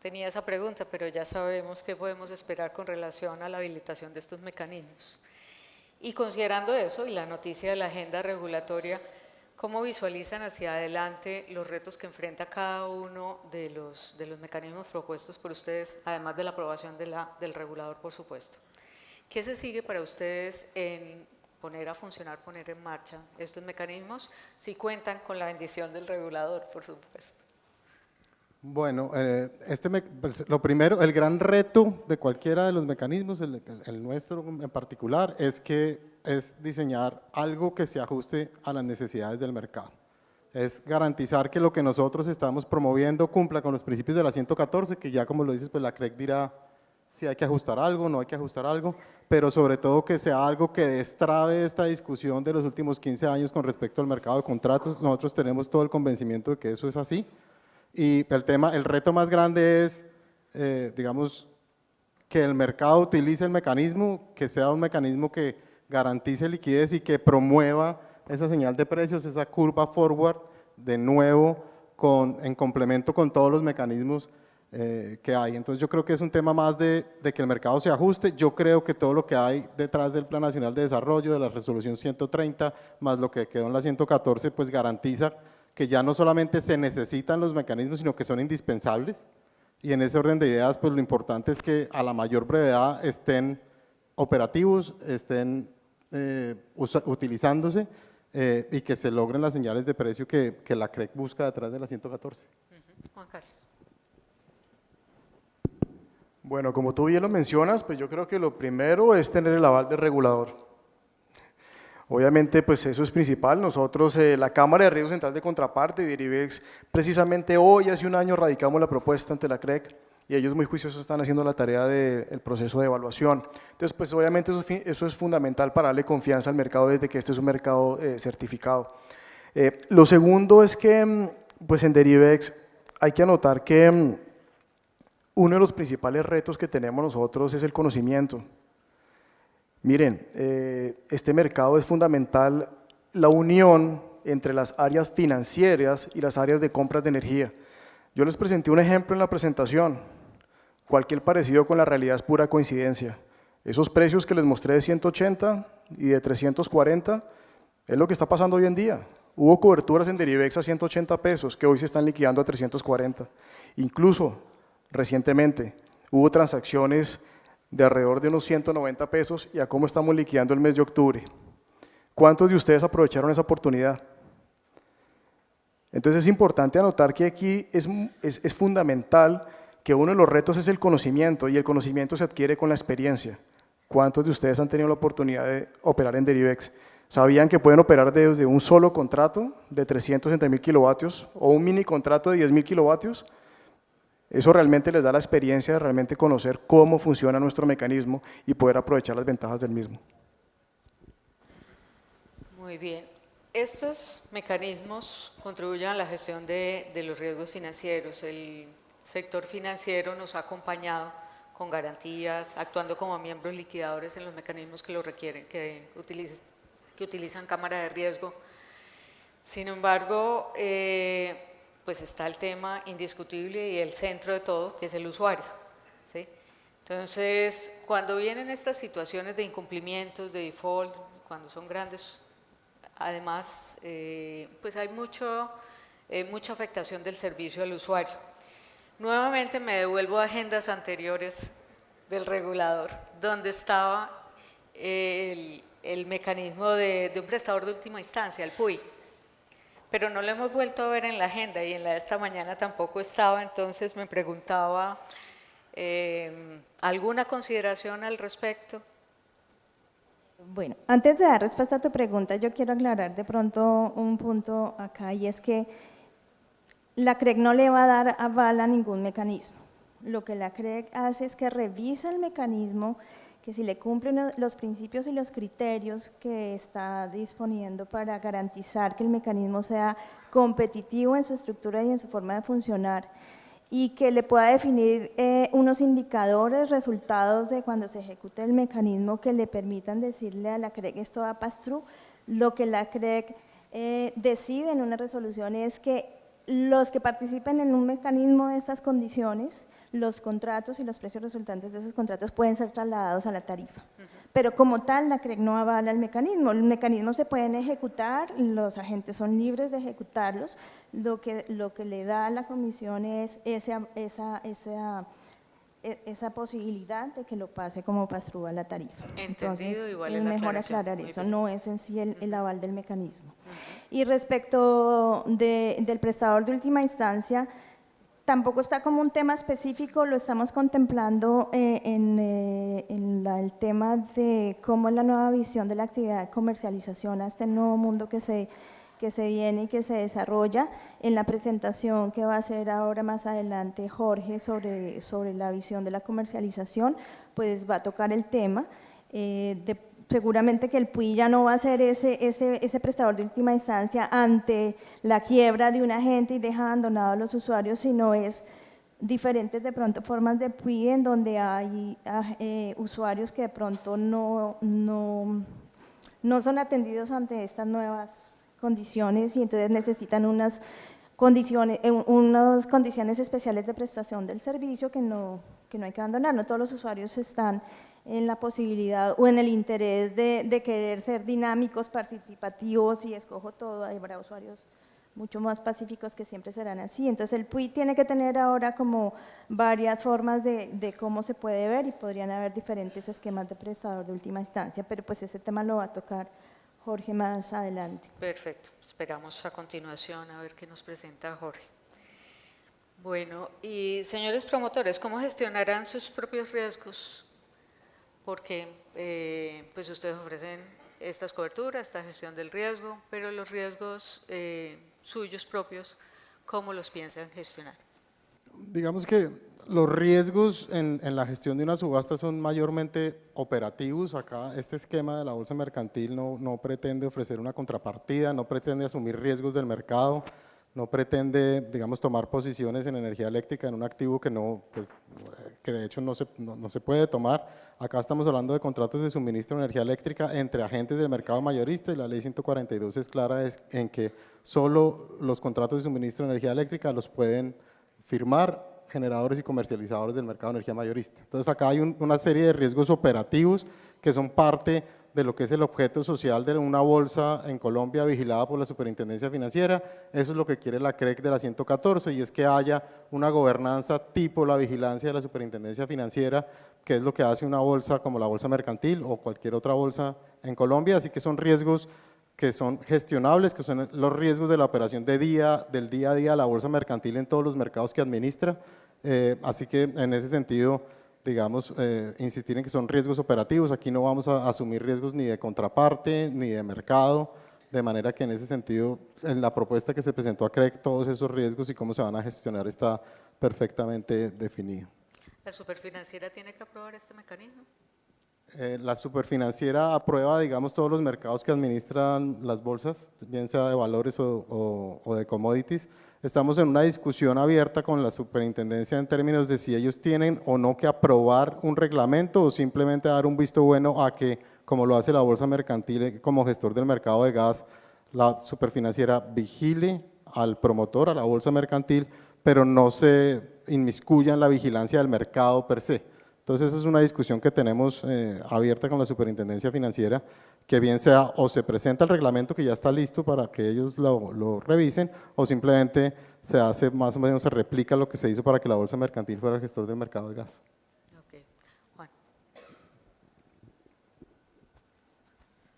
S1: tenía esa pregunta, pero ya sabemos qué podemos esperar con relación a la habilitación de estos mecanismos. Y considerando eso y la noticia de la agenda regulatoria, ¿cómo visualizan hacia adelante los retos que enfrenta cada uno de los mecanismos propuestos por ustedes, además de la aprobación del regulador, por supuesto? ¿Qué se sigue para ustedes en poner a funcionar, poner en marcha estos mecanismos, si cuentan con la bendición del regulador, por supuesto?
S2: Bueno, pues, lo primero, el gran reto de cualquiera de los mecanismos, el nuestro en particular, es diseñar algo que se ajuste a las necesidades del mercado. Es garantizar que lo que nosotros estamos promoviendo cumpla con los principios de la 114, que ya como lo dices, pues la CREC dirá si hay que ajustar algo, no hay que ajustar algo, pero sobre todo que sea algo que destrabe esta discusión de los últimos 15 años con respecto al mercado de contratos. Nosotros tenemos todo el convencimiento de que eso es así. Y el reto más grande es, digamos, que el mercado utilice el mecanismo, que sea un mecanismo que garantice liquidez y que promueva esa señal de precios, esa curva forward, de nuevo, en complemento con todos los mecanismos que hay. Entonces yo creo que es un tema más de que el mercado se ajuste. Yo creo que todo lo que hay detrás del Plan Nacional de Desarrollo, de la Resolución 130, más lo que quedó en la 114, pues garantiza que ya no solamente se necesitan los mecanismos, sino que son indispensables. Y en ese orden de ideas, pues lo importante es que a la mayor brevedad estén operativos, estén utilizándose y que se logren las señales de precio que la CREC busca detrás de la 114.
S1: Juan Carlos.
S3: Bueno, como tú bien lo mencionas, pues yo creo que lo primero es tener el aval del regulador. Obviamente, pues eso es principal. Nosotros, la Cámara de Riesgo Central de Contraparte, Derivex, precisamente hoy, hace un año, radicamos la propuesta ante la CREC y ellos muy juiciosos están haciendo la tarea del proceso de evaluación. Entonces, pues obviamente eso es fundamental para darle confianza al mercado desde que este es un mercado certificado. Lo segundo es que, pues en Derivex hay que anotar que uno de los principales retos que tenemos nosotros es el conocimiento. Miren, este mercado es fundamental la unión entre las áreas financieras y las áreas de compras de energía. Yo les presenté un ejemplo en la presentación. Cualquier parecido con la realidad es pura coincidencia. Esos precios que les mostré de 180 y de 340 es lo que está pasando hoy en día. Hubo coberturas en Derivex a 180 pesos que hoy se están liquidando a 340. Incluso recientemente hubo transacciones de alrededor de unos 190 pesos y a cómo estamos liquidando el mes de octubre. ¿Cuántos de ustedes aprovecharon esa oportunidad? Entonces es importante anotar que aquí es fundamental que uno de los retos es el conocimiento y el conocimiento se adquiere con la experiencia. ¿Cuántos de ustedes han tenido la oportunidad de operar en Derivex? ¿Sabían que pueden operar desde un solo contrato de 360.000 kilovatios o un mini contrato de 10.000 kilovatios? Eso realmente les da la experiencia de realmente conocer cómo funciona nuestro mecanismo y poder aprovechar las ventajas del mismo.
S1: Muy bien. Estos mecanismos contribuyen a la gestión de los riesgos financieros. El sector financiero nos ha acompañado con garantías, actuando como miembros liquidadores en los mecanismos que lo requieren, que utilizan cámara de riesgo. Sin embargo, pues está el tema indiscutible y el centro de todo, que es el usuario, ¿sí? Entonces, cuando vienen estas situaciones de incumplimientos, de default, cuando son grandes, además, pues hay mucha afectación del servicio al usuario. Nuevamente me devuelvo a agendas anteriores del regulador, donde estaba el mecanismo de un prestador de última instancia, el PUI, pero no lo hemos vuelto a ver en la agenda y en la de esta mañana tampoco estaba, entonces me preguntaba, ¿alguna consideración al respecto?
S5: Bueno, antes de dar respuesta a tu pregunta, yo quiero aclarar de pronto un punto acá, y es que la CREC no le va a dar aval a ningún mecanismo. Lo que la CREC hace es que revisa el mecanismo, que si le cumplen los principios y los criterios que está disponiendo para garantizar que el mecanismo sea competitivo en su estructura y en su forma de funcionar, y que le pueda definir unos indicadores, resultados de cuando se ejecute el mecanismo que le permitan decirle a la CREC esto va a pass-through. Lo que la CREC decide en una resolución es que los que participen en un mecanismo de estas condiciones, los contratos y los precios resultantes de esos contratos pueden ser trasladados a la tarifa. Pero como tal, la CREC no avala el mecanismo se pueden ejecutar, los agentes son libres de ejecutarlos, lo que le da a la comisión es esa posibilidad de que lo pase como pass-through a la tarifa.
S1: Entendido, igual
S5: es
S1: es la
S5: mejor
S1: aclaración.
S5: aclarar
S1: Muy
S5: eso,
S1: bien.
S5: no es en sí el aval del mecanismo. Y respecto del prestador de última instancia, tampoco está como un tema específico, lo estamos contemplando en el tema de cómo es la nueva visión de la actividad de comercialización a este nuevo mundo que se viene y que se desarrolla. En la presentación que va a hacer ahora más adelante Jorge sobre la visión de la comercialización, pues va a tocar el tema seguramente que el PUI ya no va a ser ese prestador de última instancia ante la quiebra de un agente y deja abandonados a los usuarios, sino es diferentes de pronto formas de PUI en donde hay usuarios que de pronto no son atendidos ante estas nuevas condiciones y entonces necesitan unas condiciones especiales de prestación del servicio que no hay que abandonar. No todos los usuarios están en la posibilidad o en el interés de querer ser dinámicos, participativos y escojo todo. Habrá usuarios mucho más pacíficos que siempre serán así. Entonces el PUI tiene que tener ahora como varias formas de cómo se puede ver y podrían haber diferentes esquemas de prestador de última instancia, pero pues ese tema lo va a tocar Jorge más adelante.
S1: Perfecto, esperamos a continuación a ver qué nos presenta Jorge. Bueno, y señores promotores, ¿cómo gestionarán sus propios riesgos? Porque pues ustedes ofrecen estas coberturas, esta gestión del riesgo, pero los riesgos suyos propios, ¿cómo los piensan gestionar?
S2: Digamos que los riesgos en la gestión de una subasta son mayormente operativos. Acá este esquema de la bolsa mercantil no pretende ofrecer una contrapartida, no pretende asumir riesgos del mercado, no pretende, digamos, tomar posiciones en energía eléctrica en un activo que que de hecho no se puede tomar. Acá estamos hablando de contratos de suministro de energía eléctrica entre agentes del mercado mayorista y la ley 142 es clara en que solo los contratos de suministro de energía eléctrica los pueden firmar generadores y comercializadores del mercado de energía mayorista. Entonces acá hay una serie de riesgos operativos que son parte de lo que es el objeto social de una bolsa en Colombia vigilada por la Superintendencia Financiera. Eso es lo que quiere la CREC de la 114 y es que haya una gobernanza tipo la vigilancia de la Superintendencia Financiera, que es lo que hace una bolsa como la bolsa mercantil o cualquier otra bolsa en Colombia. Así que son riesgos que son gestionables, que son los riesgos de la operación del día a día de la bolsa mercantil en todos los mercados que administra. Así que en ese sentido, digamos, insistir en que son riesgos operativos. Aquí no vamos a asumir riesgos ni de contraparte ni de mercado, de manera que en ese sentido, en la propuesta que se presentó a CREC, todos esos riesgos y cómo se van a gestionar está perfectamente definido.
S1: ¿La Superfinanciera tiene que aprobar este mecanismo?
S2: La Superfinanciera aprueba, digamos, todos los mercados que administran las bolsas, bien sea de valores o de commodities. Estamos en una discusión abierta con la Superintendencia en términos de si ellos tienen o no que aprobar un reglamento o simplemente dar un visto bueno a que, como lo hace la Bolsa Mercantil como gestor del mercado de gas, la Superfinanciera vigile al promotor, a la Bolsa Mercantil, pero no se inmiscuya en la vigilancia del mercado per se. Entonces esa es una discusión que tenemos abierta con la Superintendencia Financiera, que bien sea o se presenta el reglamento que ya está listo para que ellos lo revisen o simplemente se hace más o menos, se replica lo que se hizo para que la Bolsa Mercantil fuera el gestor del mercado de gas.
S1: Ok, Juan.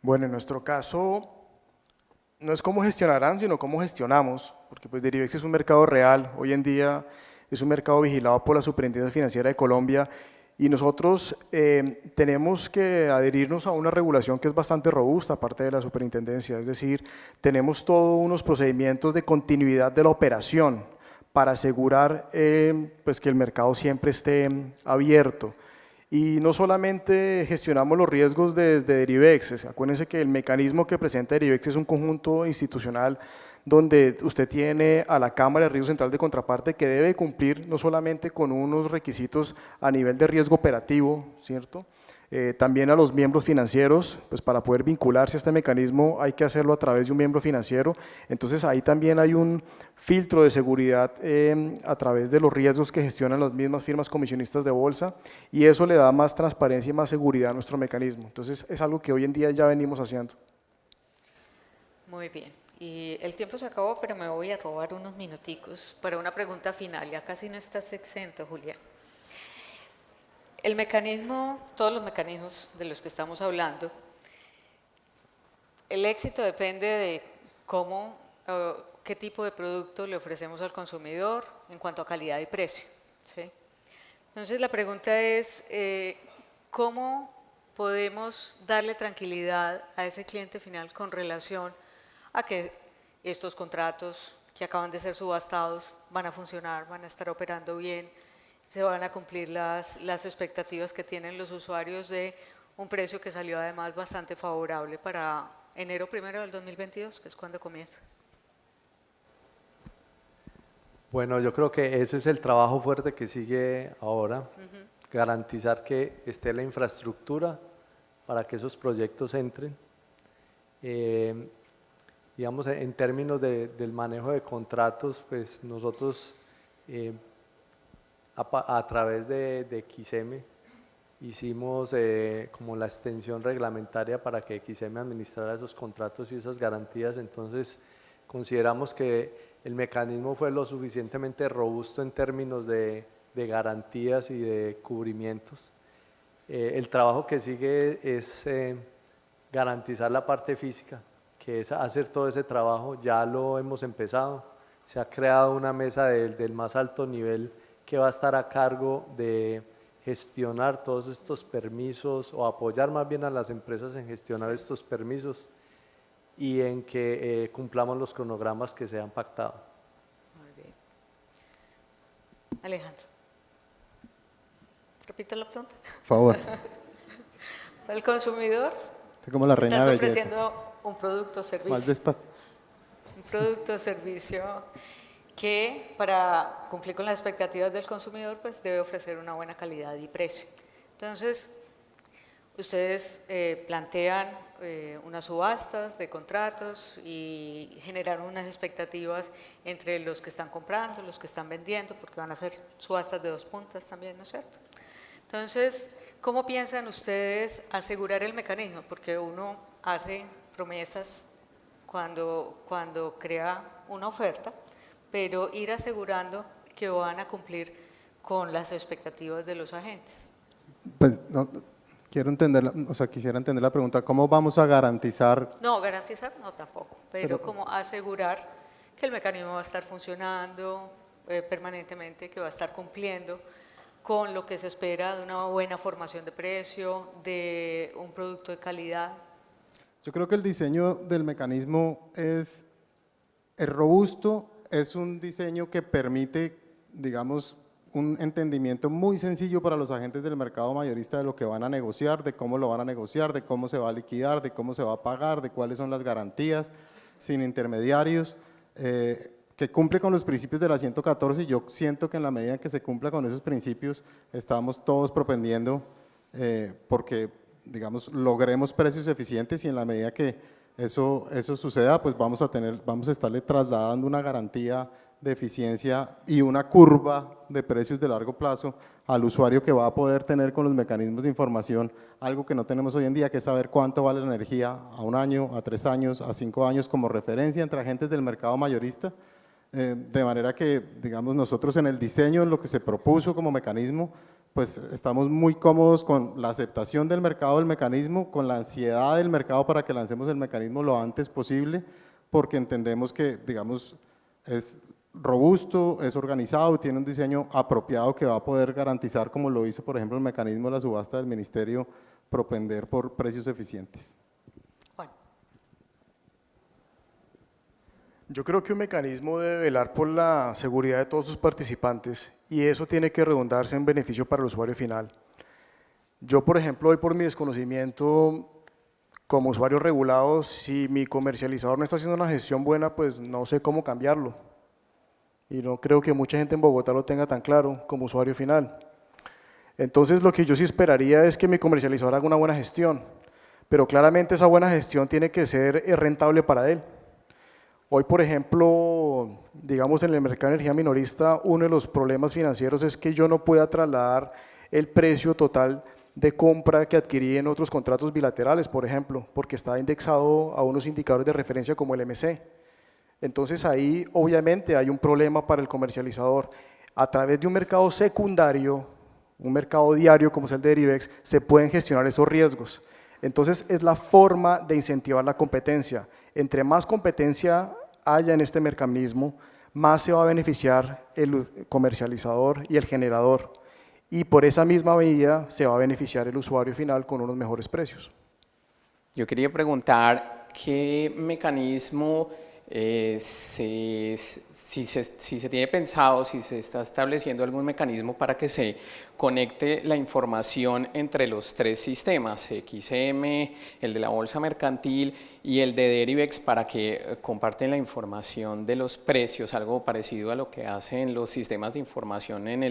S3: Bueno, en nuestro caso, no es cómo gestionarán, sino cómo gestionamos, porque pues Derivex es un mercado real, hoy en día es un mercado vigilado por la Superintendencia Financiera de Colombia y nosotros tenemos que adherirnos a una regulación que es bastante robusta, aparte de la Superintendencia, es decir, tenemos todos unos procedimientos de continuidad de la operación para asegurar pues que el mercado siempre esté abierto. Y no solamente gestionamos los riesgos desde Derivex, acuérdense que el mecanismo que presenta Derivex es un conjunto institucional donde usted tiene a la Cámara de Riesgo Central de Contraparte que debe cumplir no solamente con unos requisitos a nivel de riesgo operativo, ¿cierto? También a los miembros financieros, pues para poder vincularse a este mecanismo hay que hacerlo a través de un miembro financiero, entonces ahí también hay un filtro de seguridad a través de los riesgos que gestionan las mismas firmas comisionistas de bolsa y eso le da más transparencia y más seguridad a nuestro mecanismo, entonces es algo que hoy en día ya venimos haciendo.
S1: Muy bien. Y el tiempo se acabó, pero me voy a robar unos minuticos para una pregunta final. Ya casi no estás exento, Julián. El mecanismo, todos los mecanismos de los que estamos hablando, el éxito depende de cómo, qué tipo de producto le ofrecemos al consumidor en cuanto a calidad y precio, ¿sí? Entonces la pregunta es, ¿cómo podemos darle tranquilidad a ese cliente final con relación a que estos contratos que acaban de ser subastados van a funcionar, van a estar operando bien, se van a cumplir las expectativas que tienen los usuarios de un precio que salió además bastante favorable para enero 1 del 2022, que es cuando comienza?
S4: Bueno, yo creo que ese es el trabajo fuerte que sigue ahora, garantizar que esté la infraestructura para que esos proyectos entren. Digamos, en términos del manejo de contratos, pues nosotros a través de XM hicimos como la extensión reglamentaria para que XM administrara esos contratos y esas garantías, entonces consideramos que el mecanismo fue lo suficientemente robusto en términos de garantías y de cubrimientos. El trabajo que sigue es garantizar la parte física, que es hacer todo ese trabajo, ya lo hemos empezado, se ha creado una mesa del más alto nivel que va a estar a cargo de gestionar todos estos permisos o apoyar más bien a las empresas en gestionar estos permisos y en que cumplamos los cronogramas que se han pactado.
S1: Muy bien. Alejandro. Repito la pregunta.
S2: Por favor.
S1: Para el consumidor,
S2: Soy como la reina
S1: estás
S2: de belleza.
S1: ofreciendo un producto o servicio.
S2: Más despacio.
S1: Un producto o servicio que para cumplir con las expectativas del consumidor pues debe ofrecer una buena calidad y precio. Entonces, ustedes plantean unas subastas de contratos y generan unas expectativas entre los que están comprando, los que están vendiendo, porque van a ser subastas de dos puntas también, ¿no es cierto? Entonces, ¿cómo piensan ustedes asegurar el mecanismo? Porque uno hace promesas cuando crea una oferta, pero ir asegurando que van a cumplir con las expectativas de los agentes.
S2: Pues no, quiero entender, quisiera entender la pregunta, ¿cómo vamos a garantizar?
S1: No, garantizar no tampoco, pero como asegurar que el mecanismo va a estar funcionando permanentemente, que va a estar cumpliendo con lo que se espera de una buena formación de precio, de un producto de calidad.
S2: Yo creo que el diseño del mecanismo es robusto, es un diseño que permite, digamos, un entendimiento muy sencillo para los agentes del mercado mayorista de lo que van a negociar, de cómo lo van a negociar, de cómo se va a liquidar, de cómo se va a pagar, de cuáles son las garantías, sin intermediarios, que cumple con los principios de la 114 y yo siento que en la medida en que se cumpla con esos principios estamos todos propendiendo porque, digamos, logremos precios eficientes y en la medida que eso suceda, pues vamos a estarle trasladando una garantía de eficiencia y una curva de precios de largo plazo al usuario que va a poder tener con los mecanismos de información algo que no tenemos hoy en día, que es saber cuánto vale la energía a 1 año, a 3 años, a 5 años como referencia entre agentes del mercado mayorista, de manera que, digamos, nosotros en el diseño, en lo que se propuso como mecanismo, pues estamos muy cómodos con la aceptación del mercado del mecanismo, con la ansiedad del mercado para que lancemos el mecanismo lo antes posible, porque entendemos que, digamos, es robusto, es organizado, tiene un diseño apropiado que va a poder garantizar, como lo hizo por ejemplo el mecanismo de la subasta del ministerio, propender por precios eficientes.
S1: Juan.
S3: Yo creo que un mecanismo debe velar por la seguridad de todos sus participantes y eso tiene que redundarse en beneficio para el usuario final. Yo, por ejemplo, hoy por mi desconocimiento, como usuario regulado, si mi comercializador no está haciendo una gestión buena, pues no sé cómo cambiarlo. Y no creo que mucha gente en Bogotá lo tenga tan claro como usuario final. Entonces, lo que yo sí esperaría es que mi comercializador haga una buena gestión, pero claramente esa buena gestión tiene que ser rentable para él. Hoy, por ejemplo, digamos en el mercado de energía minorista, uno de los problemas financieros es que yo no pueda trasladar el precio total de compra que adquirí en otros contratos bilaterales, por ejemplo, porque está indexado a unos indicadores de referencia como el MC. Entonces ahí obviamente hay un problema para el comercializador. A través de un mercado secundario, un mercado diario como es el de Derivex, se pueden gestionar esos riesgos. Entonces es la forma de incentivar la competencia. Entre más competencia haya en este mecanismo, más se va a beneficiar el comercializador y el generador. Y por esa misma medida se va a beneficiar el usuario final con unos mejores precios.
S6: Yo quería preguntar qué mecanismo, si se tiene pensado, si se está estableciendo algún mecanismo para que se conecte la información entre los tres sistemas, XM, el de la bolsa mercantil y el de Derivex, para que comparten la información de los precios, algo parecido a lo que hacen los sistemas de información en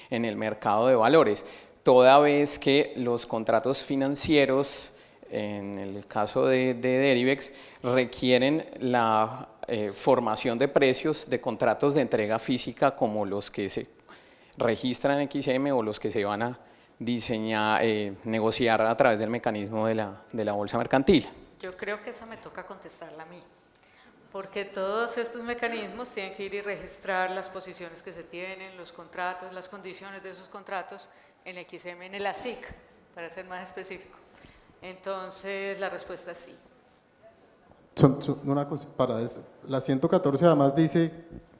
S6: el mercado de valores, toda vez que los contratos financieros, en el caso de Derivex, requieren la formación de precios de contratos de entrega física como los que se registran en XM o los que se van a diseñar, negociar a través del mecanismo de la bolsa mercantil.
S1: Yo creo que esa me toca contestarla a mí, porque todos estos mecanismos tienen que ir y registrar las posiciones que se tienen, los contratos, las condiciones de esos contratos en XM, en el ASIC, para ser más específico. Entonces, la respuesta es sí.
S2: Una cosa para eso. La 114 además dice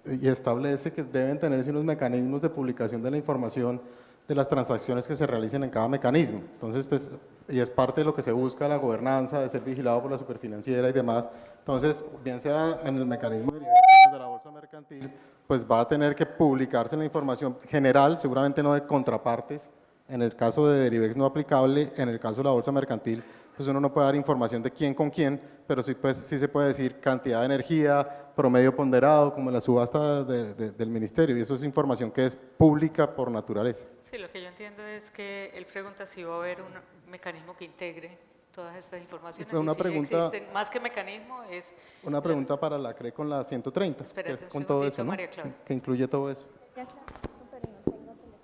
S2: y establece que deben tenerse unos mecanismos de publicación de la información de las transacciones que se realicen en cada mecanismo. Entonces, pues, y es parte de lo que se busca, la gobernanza, de ser vigilado por la superfinanciera y demás. Entonces, bien sea en el mecanismo de la bolsa mercantil, pues va a tener que publicarse la información general, seguramente no de contrapartes. En el caso de Derivex no aplicable, en el caso de la bolsa mercantil, pues uno no puede dar información de quién con quién, pero sí, pues, sí se puede decir cantidad de energía, promedio ponderado, como en la subasta del ministerio, y eso es información que es pública por naturaleza.
S1: Sí, lo que yo entiendo es que él pregunta si va a haber un mecanismo que integre todas estas informaciones.
S2: Y fue una
S1: si
S2: pregunta,
S1: existen, más que mecanismo, es…
S2: una pregunta para la CRE con la 130,
S1: Espérate
S2: que es
S1: un
S2: con todo
S1: segundito,
S2: eso, ¿no?
S1: María Clara.
S2: Que incluye todo eso.
S5: Ya, claro, pero no tengo teléfono.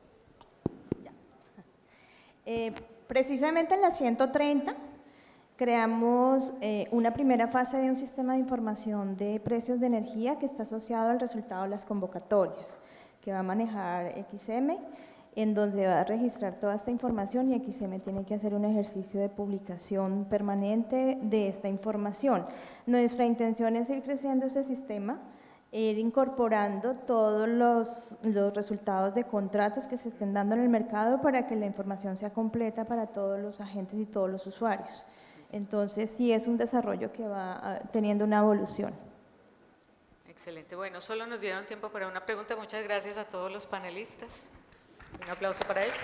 S5: Ya. Precisamente en la 130 creamos una primera fase de un sistema de información de precios de energía que está asociado al resultado de las convocatorias, que va a manejar XM, en donde va a registrar toda esta información y XM tiene que hacer un ejercicio de publicación permanente de esta información. Nuestra intención es ir creciendo ese sistema, ir incorporando todos los resultados de contratos que se estén dando en el mercado para que la información sea completa para todos los agentes y todos los usuarios. Entonces, sí es un desarrollo que va teniendo una evolución.
S1: Excelente. Bueno, solo nos dieron tiempo para una pregunta. Muchas gracias a todos los panelistas. Un aplauso para ellos.